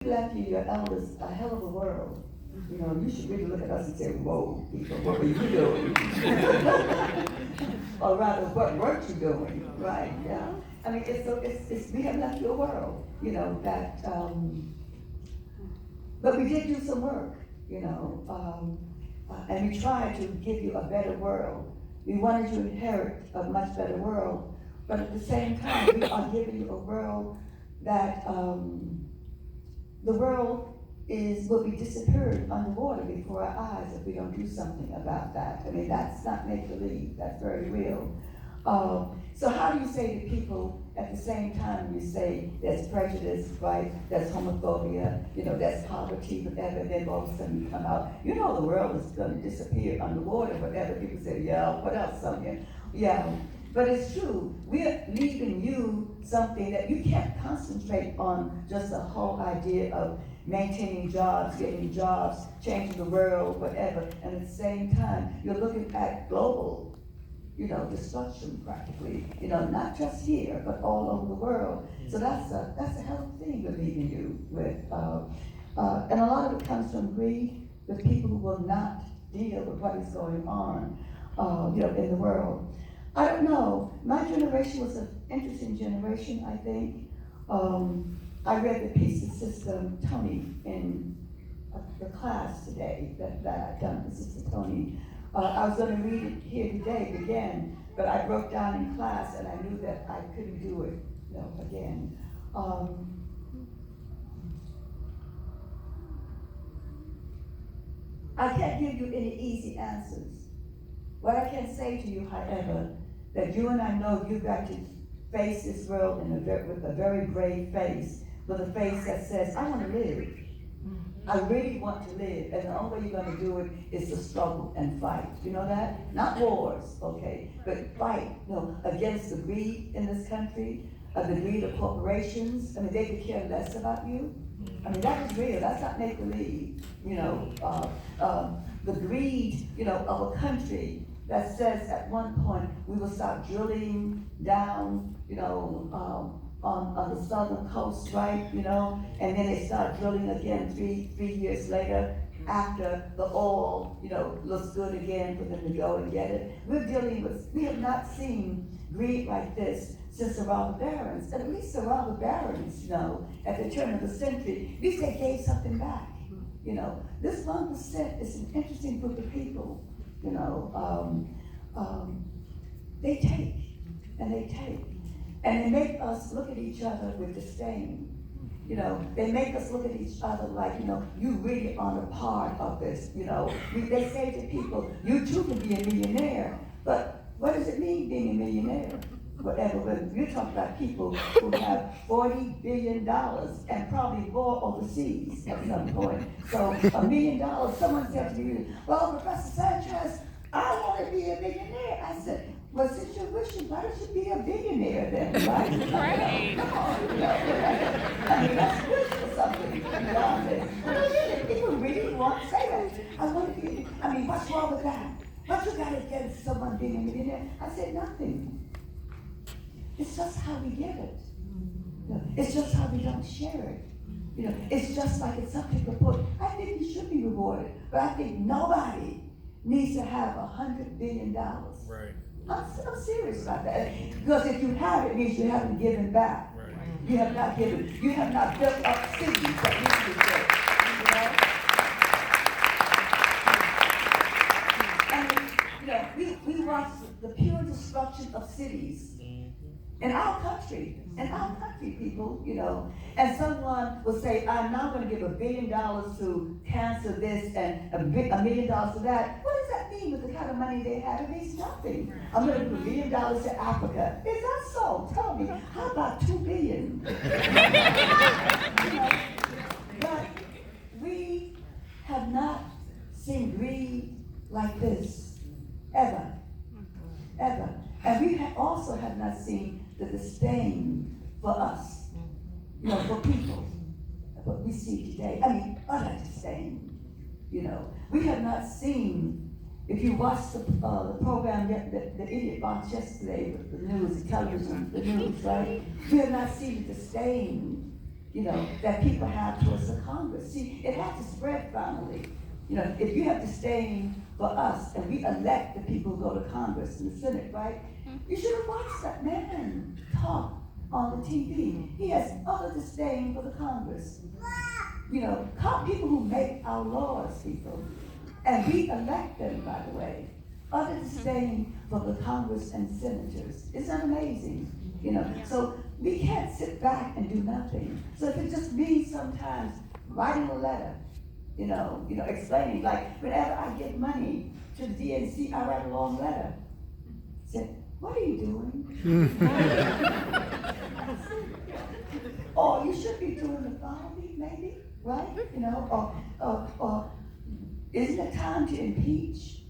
left you your elders a hell of a world. You should really look at us and say, whoa, people, what were you doing? Or rather, what weren't you doing, right? Yeah. I mean, we have left you a world, but we did do some work, and we tried to give you a better world. We wanted you to inherit a much better world, but at the same time, we are giving you a world that, the world will be disappeared underwater before our eyes if we don't do something about that. I mean, that's not make-believe, that's very real. So how do you say to people at the same time you say there's prejudice, right, there's homophobia, there's poverty, whatever, then all of a sudden you come out, the world is going to disappear underwater, whatever. People say, yeah, what else, Sonia? Yeah. But it's true, we're leaving you something that you can't concentrate on, just the whole idea of maintaining jobs, getting jobs, changing the world, whatever. And at the same time, you're looking at global, destruction practically, not just here, but all over the world. So that's a hell of a thing we're leaving you with. And a lot of it comes from greed, with people who will not deal with what is going on, in the world. I don't know. My generation was an interesting generation, I think. I read the piece of Sister Tony in the class today that I've done with Sister Tony. I was going to read it here today again, but I broke down in class and I knew that I couldn't do it again. I can't give you any easy answers. What I can say to you, however, that you and I know you've got to face this world with a very brave face, with a face that says, I want to live. I really want to live, and the only way you're going to do it is to struggle and fight. You know that? Not wars, okay, but fight, against the greed in this country, the greed of corporations. I mean, they could care less about you. I mean, that is real. That's not make-believe. The greed, of a country that says at one point we will start drilling down, on the southern coast, right, and then they start drilling again three years later after the oil, looks good again for them to go and get it. We have not seen greed like this since the robber barons, and at least the robber barons, at the turn of the century, at least they gave something back. This 1% is an interesting group of people. They take, and they take. And they make us look at each other with disdain. They make us look at each other like, you really aren't a part of this, They say to people, you too can be a millionaire. But what does it mean being a millionaire? Whatever, when you talk about people who have $40 billion and probably more overseas at some point. So $1 million, someone said to me, well, Professor Sanchez, I want to be a millionaire. I said, well, since you're wishing, why don't you be a billionaire then, right? Right. Come on, I mean, that's wish for something beyond this. Really, people really want to say that. I want to be, what's wrong with that? What you got against someone being a millionaire? I said, nothing. It's just how we get it. It's just how we don't share it. It's just like if some people put, I think you should be rewarded, but I think nobody needs to have $100 billion. Right. I'm serious about that. Because if you have it, it means you haven't given back. Right. You have not given. You have not built up cities that need to be built. We watch the pure destruction of cities in our country, people, and someone will say, I'm now going to give $1 billion to cancer this and $1 million to that. What does that mean with the kind of money they have? It means nothing. I'm going to give $1 million to Africa. Is that so? Tell me, how about $2 billion? But we have not seen greed like this, ever. And we also have not seen the disdain for us, for people, what we see today. Utter disdain, We have not seen, if you watched the program, the idiot box yesterday, with the news, the television, the news, right? We have not seen the disdain that people have towards the Congress. See, it had to spread finally. If you have disdain for us and we elect the people who go to Congress and the Senate, right? You should have watched that man talk on the TV. He has utter disdain for the Congress. People who make our laws, people. And we elect them, by the way. Utter disdain for the Congress and senators. Isn't that amazing? So we can't sit back and do nothing. So if it just means sometimes writing a letter, explaining, like whenever I give money to the DNC, I write a long letter. Say, what are you doing? Or you should be doing the following, maybe, right? Or isn't it time to impeach?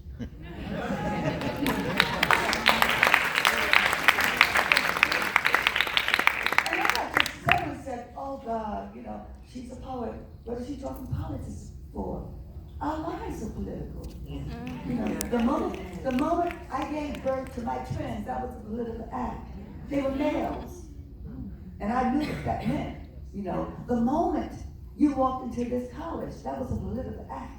Someone said, oh God, she's a poet. What is she talking politics for? Our lives are political. The moment I gave birth to my twins, that was a political act. They were males. And I knew what that meant. The moment you walked into this college, that was a political act.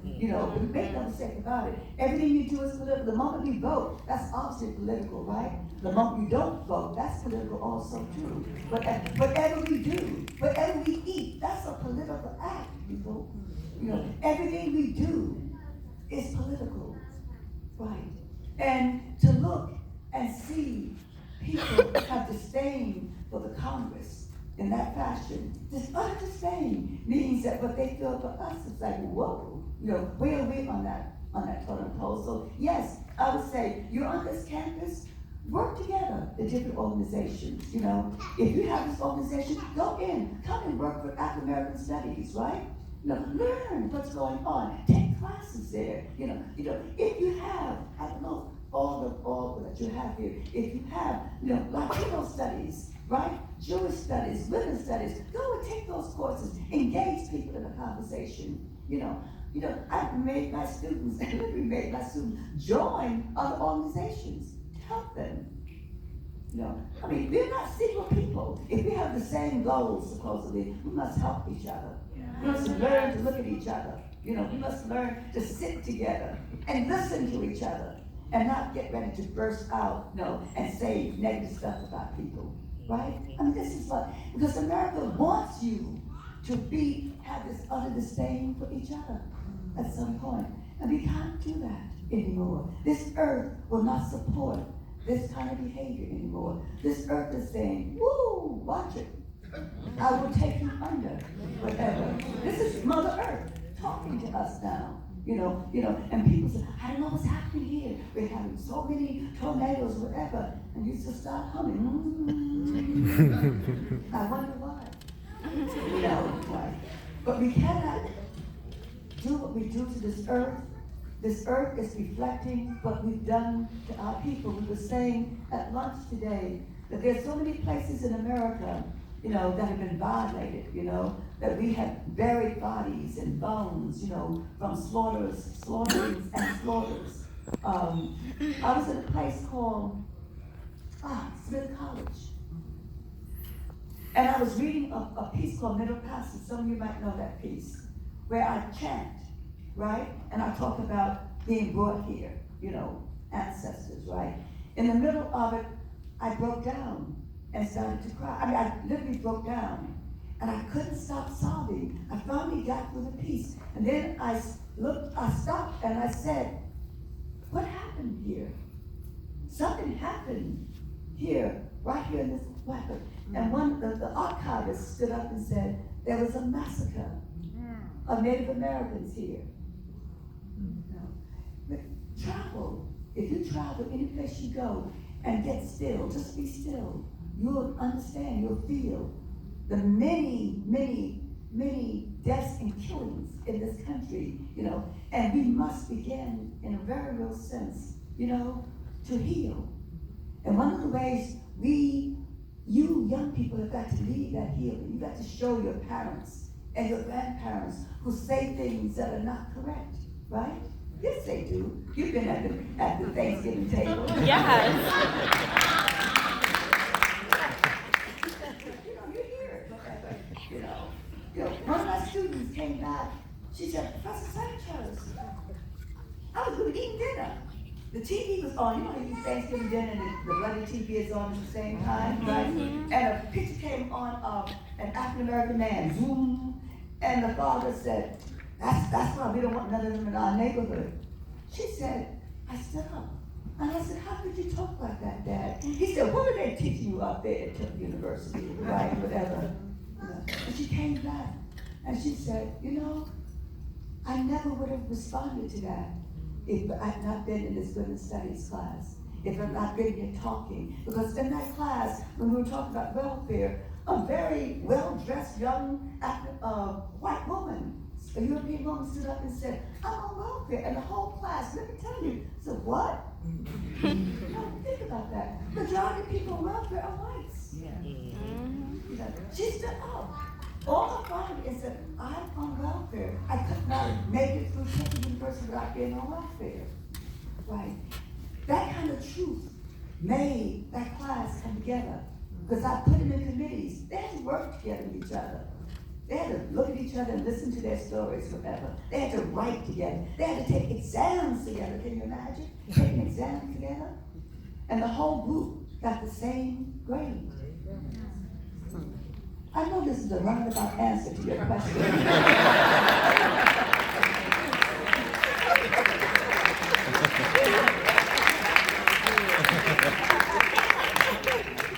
Make no mistake about it. Everything you do is political. The moment you vote, that's obviously political, right? The moment you don't vote, that's political also too. Whatever we do, whatever we eat, that's a political act, people. Everything we do is political, right? And to look and see people have disdain for the Congress in that fashion, this utter disdain means that what they feel for us is like, whoa. Where are we on that totem pole? So yes, I would say you're on this campus, work together, the different organizations. If you have this organization, go in, come and work for African American Studies, right? Learn what's going on, take classes there. If you have, I don't know, all that you have here. If you have, Latino studies, right? Jewish studies, women's studies, go and take those courses, engage people in a conversation. I've made my students, and literally made my students join other organizations to help them. We're not secret people. If we have the same goals, supposedly, we must help each other. We must learn to look at each other. We must learn to sit together and listen to each other and not get ready to burst out, and say negative stuff about people, right? This is because America wants you to have this utter disdain for each other at some point. And we can't do that anymore. This earth will not support this kind of behavior anymore. This earth is saying, woo, watch it. I will take you under, whatever. This is Mother Earth talking to us now. And people say, I don't know what's happening here. We're having so many tornadoes, whatever. And you just start humming. I wonder why. Right? But we cannot do what we do to this earth. This earth is reflecting what we've done to our people. We were saying at lunch today that there's so many places in America, that have been violated, that we have buried bodies and bones, from slaughterings and slaughters. I was in a place called Smith College. And I was reading a piece called Middle Passage. Some of you might know that piece, where I chant, right? And I talk about being brought here, ancestors, right? In the middle of it, I broke down and started to cry. I literally broke down. And I couldn't stop sobbing. I finally got through the piece. And then I stopped and I said, what happened here? Something happened here, right here in this weapon. And one of the archivists stood up and said, there was a massacre of Native Americans here. But travel. If you travel any place you go and get still, just be still. You'll understand, you'll feel the many, many, many deaths and killings in this country, and we must begin in a very real sense, to heal. And one of the ways you young people have got to lead that healing. You've got to show your parents and your grandparents who say things that are not correct, right? Yes, they do. You've been at the Thanksgiving table. Yes. You hear it, whatever. one of my students came back. She said, Professor Sanchez, I was eating dinner. The TV was on. You know how you eat Thanksgiving dinner and the bloody TV is on at the same time, right? And a picture came on of an African-American man, zoom, and the father said, that's why we don't want none of them in our neighborhood. She said, I stood up. And I said, how could you talk like that, Dad? He said, what are they teaching you up there at Tufts University, right, whatever. And she came back, and she said, I never would have responded to that if I had not been in this women's studies class, if I'd not been here talking. Because in that class, when we were talking about welfare, a very well-dressed young white woman, a European woman, stood up and said, I'm on welfare. And the whole class, let me tell you, said, what? Think about that. Majority of people on welfare are whites. She stood up. All her family and said, I'm on welfare. I could not make it through Teacher University without being on welfare. Right? That kind of truth made that class come together. Because I put them in committees. They had to work together with each other. They had to look at each other and listen to their stories forever. They had to write together. They had to take exams together. Can you imagine? Taking exams together? And the whole group got the same grade. I know this is a roundabout answer to your question.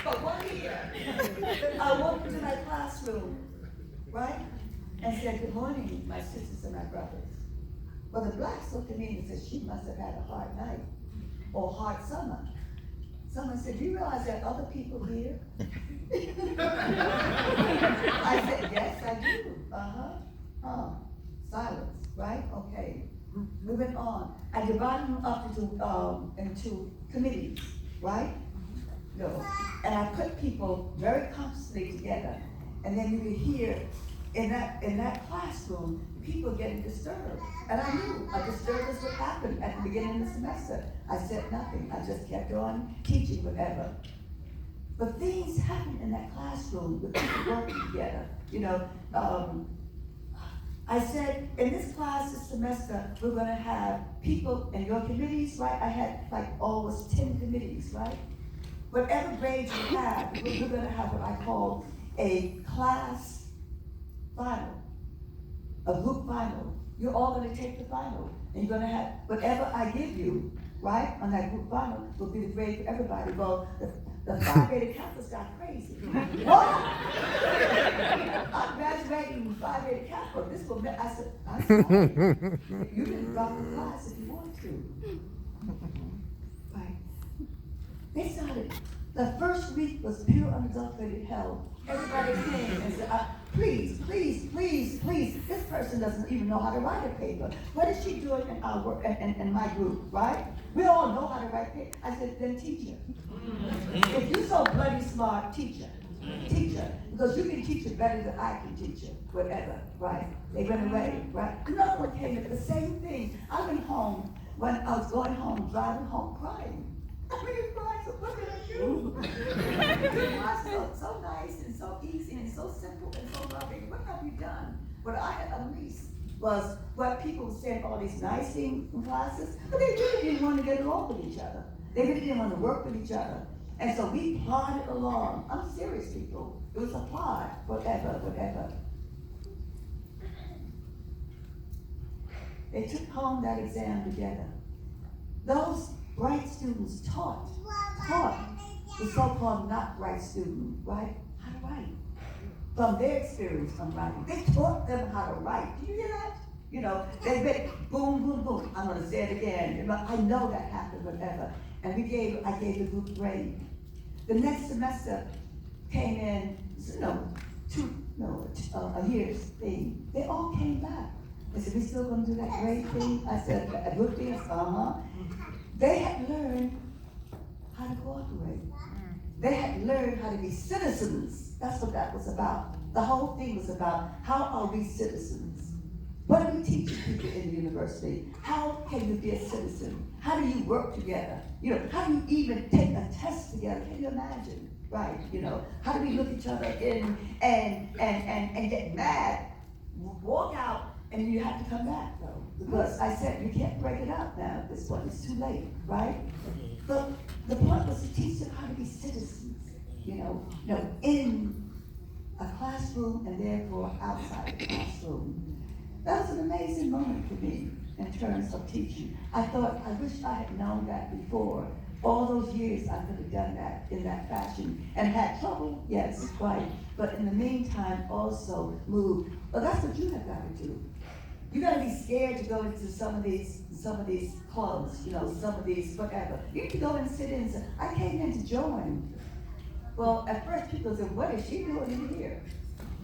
But one year, I walked into my classroom, right? And said, good morning, my sisters and my brothers. Well, the blacks looked at me and said, she must have had a hard night or hard summer. Someone said, do you realize there are other people here? I said, yes, I do. Silence, right? Okay. Moving on. I divided them up into committees, right? No. And I put people very comfortably together. And then you could hear in that classroom, people getting disturbed. And I knew a disturbance would happen at the beginning of the semester. I said nothing. I just kept on teaching whatever. But things happened in that classroom with people working together. I said, in this class this semester, we're gonna have people in your committees, right? I had like almost 10 committees, right? Whatever grades you have, we're gonna have what I call a class final, a group final. You're all gonna take the final. And you're gonna have, whatever I give you, right, on that group final will be the grade for everybody. Well, the five-rated Catholics got crazy. What? I'm graduating with five-rated Catholic. This will, I said, I'm sorry. You can drop the class if you want to. Right. They started, the first week was pure unadulterated hell. Everybody came and said, please, this person doesn't even know how to write a paper. What is she doing in our work, in my group, right? We all know how to write paper. I said, then teacher. If you're so bloody smart, teacher. Because you can teach it better than I can teach it, whatever, right? They went away, right? Another one came in, the same thing. I went home, when I was going home, driving home, crying. I really cried, so what did I do? It was so nice and so easy and so simple and so loving. What have you done? What I had unleashed was what people were saying, all these nice things in classes, but they really didn't want to get along with each other. They really didn't want to work with each other. And so we plodded along. I'm serious, people. It was a plod, whatever. They took home that exam together. Those bright students taught the so-called not bright student, right? How to write. From their experience from writing. They taught them how to write. Do you hear that? They went boom, boom, boom. I'm gonna say it again. I know that happened, whatever. And I gave the group grade. The next semester came in, a year's thing. They all came back. They said, we still gonna do that grade thing? I said, a good thing, They had learned how to cooperate. They had learned how to be citizens. That's what that was about. The whole thing was about, how are we citizens? What are we teaching people in the university? How can you be a citizen? How do you work together? How do you even take a test together? Can you imagine? Right, how do we look each other in and get mad walk out and you have to come back though. Because I said, you can't break it up now at this point, it's too late, right? But the point was to teach them how to be citizens, in a classroom and therefore outside the classroom. That was an amazing moment for me in terms of teaching. I thought, I wish I had known that before. All those years I could have done that in that fashion and had trouble, yes, right. But in the meantime also moved. But that's what you have got to do. You got to be scared to go into some of these clubs, some of these whatever. You need to go and sit in and say, I came in to join. Well, at first people said, what is she doing in here?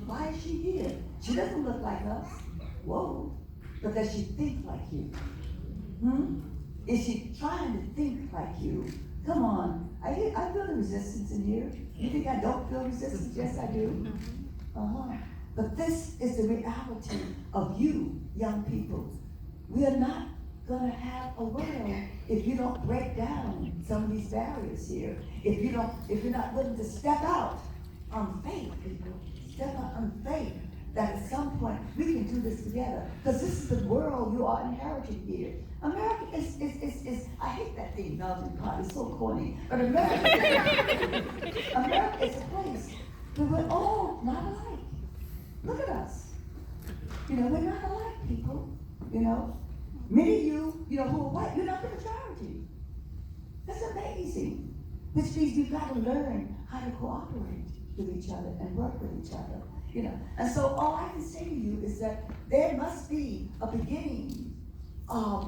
Why is she here? She doesn't look like us. Whoa. But does she think like you? Is she trying to think like you? Come on. I feel the resistance in here. You think I don't feel resistance? Yes, I do. But this is the reality of you, young people. We are not going to have a world if you don't break down some of these barriers here. If you're not willing to step out on faith, people. Step out on faith. That at some point we can do this together. Because this is the world you are inheriting here. America is I hate that thing, melting pot, it's so corny. But America is a place where we're all not alike. Look at us. We're not alike, people. Many of you, who are white, you're not the majority. That's amazing. Which means we've got to learn how to cooperate with each other and work with each other. And so all I can say to you is that there must be a beginning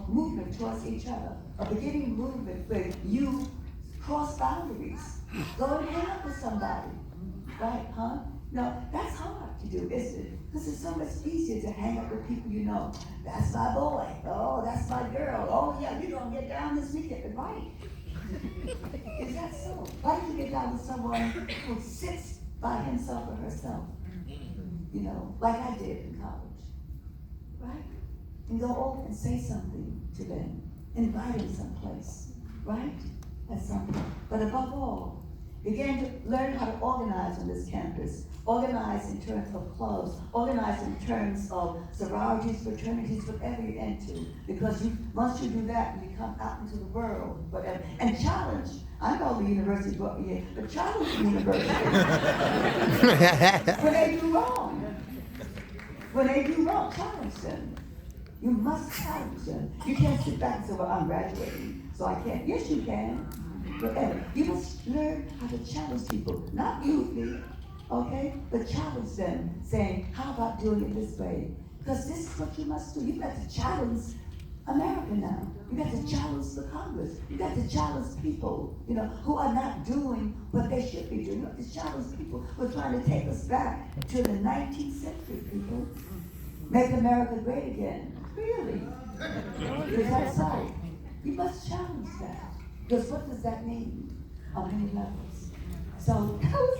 movement towards each other, a beginning movement where you cross boundaries, go and hang out with somebody, right, huh? No, that's hard to do, isn't it? Because it's so much easier to hang out with people you know. That's my boy, oh, that's my girl, oh yeah, we're gonna get down this weekend, right? Is that so? Why don't you get down with someone who sits by himself or herself? Like I did in college, right? And go over and say something to them, invite them someplace, right? At some point. But above all, begin to learn how to organize on this campus. Organize in terms of clubs, organize in terms of sororities, fraternities, whatever you're into. Because once you do that, you come out into the world, whatever, and challenge. I know the university brought me here, but challenge the university. When they do wrong. When they do wrong, challenge them. You must challenge them. You can't sit back and say, well, I'm graduating, so I can't. Yes, you can. Whatever. You must learn how to challenge people. Not you, okay? But challenge them, saying, how about doing it this way? Because this is what you must do. You've got to challenge America now. You got to challenge the Congress. You got to challenge people, who are not doing what they should be doing. You have to challenge people who are trying to take us back to the 19th century, people. Make America great again. Really? Is that so? You must challenge that. Because what does that mean on many levels? So that was